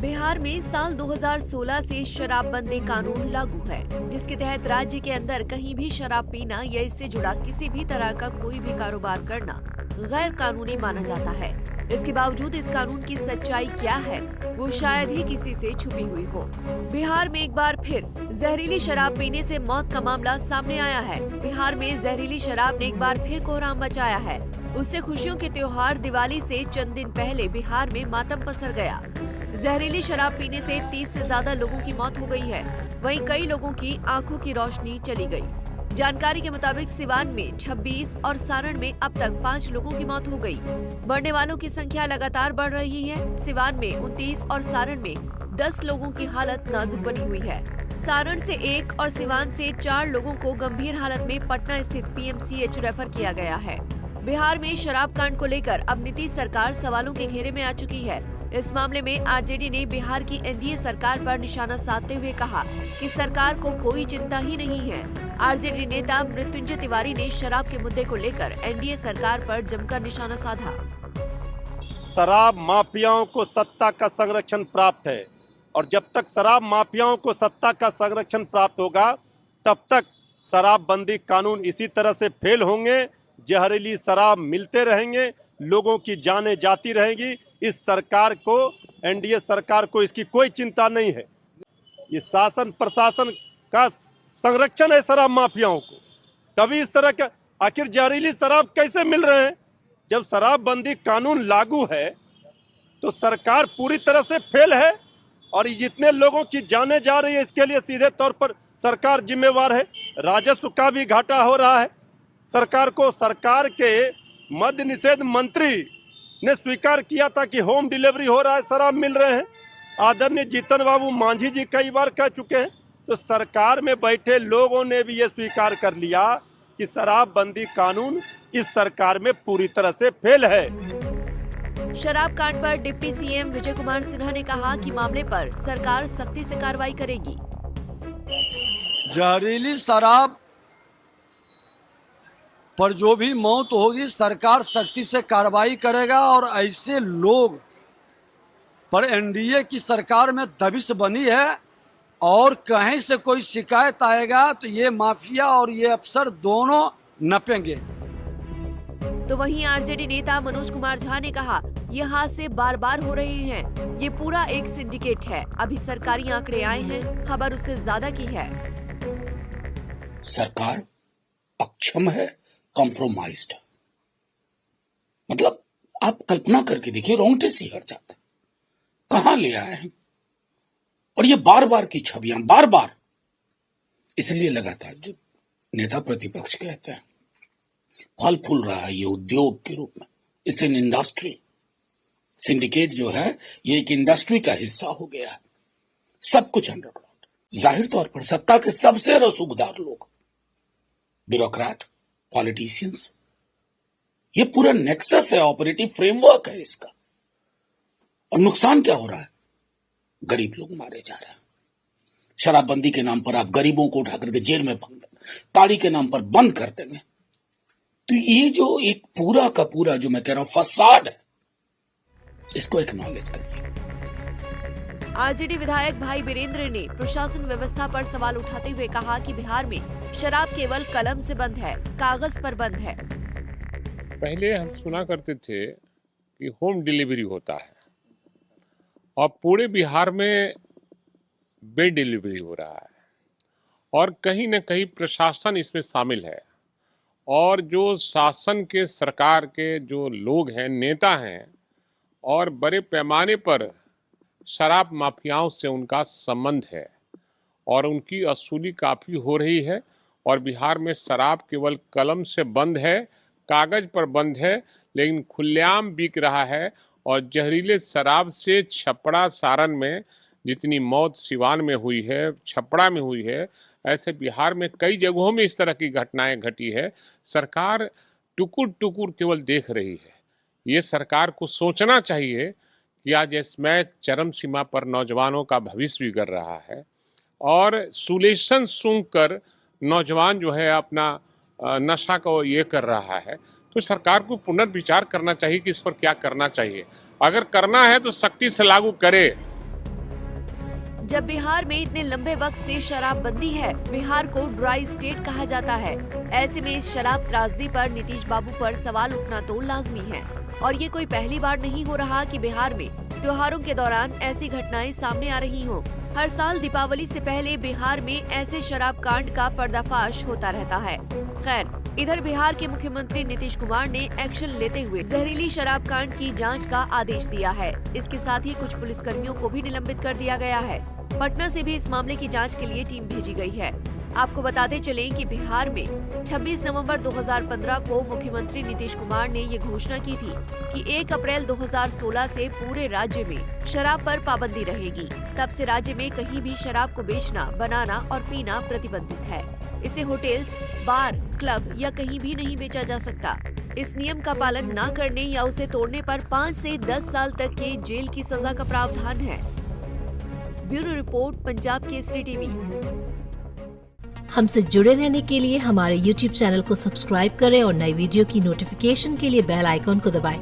बिहार में साल 2016 से शराबबंदी कानून लागू है, जिसके तहत राज्य के अंदर कहीं भी शराब पीना या इससे जुड़ा किसी भी तरह का कोई भी कारोबार करना गैर कानूनी माना जाता है। इसके बावजूद इस कानून की सच्चाई क्या है, वो शायद ही किसी से छुपी हुई हो। बिहार में एक बार फिर जहरीली शराब पीने से मौत का मामला सामने आया है। बिहार में जहरीली शराब ने एक बार फिर कोहराम मचाया है। उससे खुशियों के त्योहार दिवाली से चंद दिन पहले बिहार में मातम पसर गया। जहरीली शराब पीने से 30 से ज्यादा लोगों की मौत हो गई है। वहीं कई लोगों की आंखों की रोशनी चली गई। जानकारी के मुताबिक सिवान में 26 और सारण में अब तक 5 लोगों की मौत हो गई। मरने वालों की संख्या लगातार बढ़ रही है। सिवान में 29 और सारण में 10 लोगों की हालत नाजुक बनी हुई है। सारण से 1 और सिवान से 4 लोगों को गंभीर हालत में पटना स्थित PMCH रेफर किया गया है। बिहार में शराब कांड को लेकर अब नीतीश सरकार सवालों के घेरे में आ चुकी है। इस मामले में आरजेडी ने बिहार की NDA सरकार पर निशाना साधते हुए कहा कि सरकार को कोई चिंता ही नहीं है। आरजेडी नेता मृत्युंजय तिवारी ने शराब के मुद्दे को लेकर NDA सरकार पर जमकर निशाना साधा। शराब माफियाओं को सत्ता का संरक्षण प्राप्त है और जब तक शराब माफियाओं को सत्ता का संरक्षण प्राप्त होगा तब तक शराबबंदी कानून इसी तरह से फेल होंगे। जहरीली शराब मिलते रहेंगे, लोगों की जानें जाती रहेगी। इस सरकार को, NDA सरकार को इसकी कोई चिंता नहीं है। ये शासन प्रशासन का संरक्षण है शराब माफियाओं को, तभी इस तरह का। आखिर जहरीली शराब कैसे मिल रहे हैं? जब शराबबंदी कानून लागू है तो सरकार पूरी तरह से फेल है और जितने लोगों की जानें जा रही है इसके लिए सीधे तौर पर सरकार जिम्मेवार है। राजस्व का भी घाटा हो रहा है सरकार को। सरकार के मद्य निषेध मंत्री ने स्वीकार किया था कि होम डिलीवरी हो रहा है, शराब मिल रहे हैं। आदरणीय जीतन बाबू मांझी जी कई बार कह चुके हैं। तो सरकार में बैठे लोगों ने भी ये स्वीकार कर लिया कि शराबबंदी कानून इस सरकार में पूरी तरह से फेल है। शराब कांड पर डिप्टी CM विजय कुमार सिन्हा ने कहा कि मामले पर सरकार सख्ती से कार्रवाई करेगी। जहरीली शराब पर जो भी मौत होगी सरकार सख्ती से कार्रवाई करेगा और ऐसे लोग पर NDA की सरकार में दबिश बनी है और कहीं से कोई शिकायत आएगा तो ये माफिया और ये अफसर दोनों नपेंगे। तो वहीं आरजेडी नेता मनोज कुमार झा ने कहा, ये हादसे बार बार हो रहे हैं। ये पूरा एक सिंडिकेट है। अभी सरकारी आंकड़े आए हैं, खबर उससे ज्यादा की है। सरकार अक्षम है, कॉम्प्रोमाइज्ड। मतलब आप कल्पना करके देखिए, रोंगटे से हट जाता। कहां ले आए हैं? और ये बार बार की छवियां, बार बार। इसलिए लगातार जो नेता प्रतिपक्ष कहते हैं फल फूल रहा है ये उद्योग के रूप में। It's an industry. सिंडिकेट जो है ये एक इंडस्ट्री का हिस्सा हो गया है। सब कुछ अंडरग्राउंड। जाहिर तौर पर सत्ता के सबसे रसूखदार लोग, ब्यूरोक्रेट, पॉलिटिशियंस, ये पूरा नेक्सस है, ऑपरेटिव फ्रेमवर्क है इसका। और नुकसान क्या हो रहा है? गरीब लोग मारे जा रहे हैं। शराबबंदी के नाम पर आप गरीबों को उठा करके जेल में बंद, ताड़ी के नाम पर बंद कर देंगे। तो ये जो एक पूरा का पूरा जो मैं कह रहा हूं फसाड है, इसको एक्नॉलेज करिए। आरजेडी विधायक भाई वीरेंद्र ने प्रशासन व्यवस्था पर सवाल उठाते हुए कहा कि बिहार में शराब केवल कलम से बंद है, कागज पर बंद है। पहले हम सुना करते थे कि होम डिलीवरी होता है और पूरे बिहार में बेड डिलीवरी हो रहा है और कहीं न कहीं प्रशासन इसमें शामिल है। और जो शासन के, सरकार के जो लोग हैं, नेता हैं, और बड़े पैमाने पर शराब माफियाओं से उनका संबंध है और उनकी वसूली काफ़ी हो रही है। और बिहार में शराब केवल कलम से बंद है, कागज पर बंद है, लेकिन खुलेआम बिक रहा है। और जहरीले शराब से छपरा, सारण में जितनी मौत सिवान में हुई है, छपरा में हुई है, ऐसे बिहार में कई जगहों में इस तरह की घटनाएं घटी है। सरकार टुकुर टुकुर केवल देख रही है। ये सरकार को सोचना चाहिए कि आज इसमें चरम सीमा पर नौजवानों का भविष्य बिगड़ रहा है और सुलेशन सूंघ कर नौजवान जो है अपना नशा को ये कर रहा है। तो सरकार को पुनर्विचार करना चाहिए कि इस पर क्या करना चाहिए। अगर करना है तो सख्ती से लागू करे। जब बिहार में इतने लंबे वक्त से शराबबंदी है, बिहार को ड्राई स्टेट कहा जाता है। ऐसे में इस शराब त्रासदी पर नीतीश बाबू पर सवाल उठना तो लाजमी है। और ये कोई पहली बार नहीं हो रहा कि बिहार में त्योहारों के दौरान ऐसी घटनाएं सामने आ रही हों। हर साल दीपावली से पहले बिहार में ऐसे शराब कांड का पर्दाफाश होता रहता है। खैर, इधर बिहार के मुख्यमंत्री नीतीश कुमार ने एक्शन लेते हुए जहरीली शराब कांड की जांच का आदेश दिया है। इसके साथ ही कुछ पुलिसकर्मियों को भी निलंबित कर दिया गया है। पटना से भी इस मामले की जांच के लिए टीम भेजी गई है। आपको बताते चलें कि बिहार में 26 नवंबर 2015 को मुख्यमंत्री नीतीश कुमार ने ये घोषणा की थी कि 1 अप्रैल 2016 से पूरे राज्य में शराब पर पाबंदी रहेगी। तब से राज्य में कहीं भी शराब को बेचना, बनाना और पीना प्रतिबंधित है। इसे होटल्स, बार, क्लब या कहीं भी नहीं बेचा जा सकता। इस नियम का पालन न करने या उसे तोड़ने पर 5 से 10 साल तक के जेल की सजा का प्रावधान है। Bureau report, Punjab Kesari TV. हमसे जुड़े रहने के लिए हमारे YouTube चैनल को सब्सक्राइब करें और नई वीडियो की नोटिफिकेशन के लिए बेल आइकॉन को दबाएं।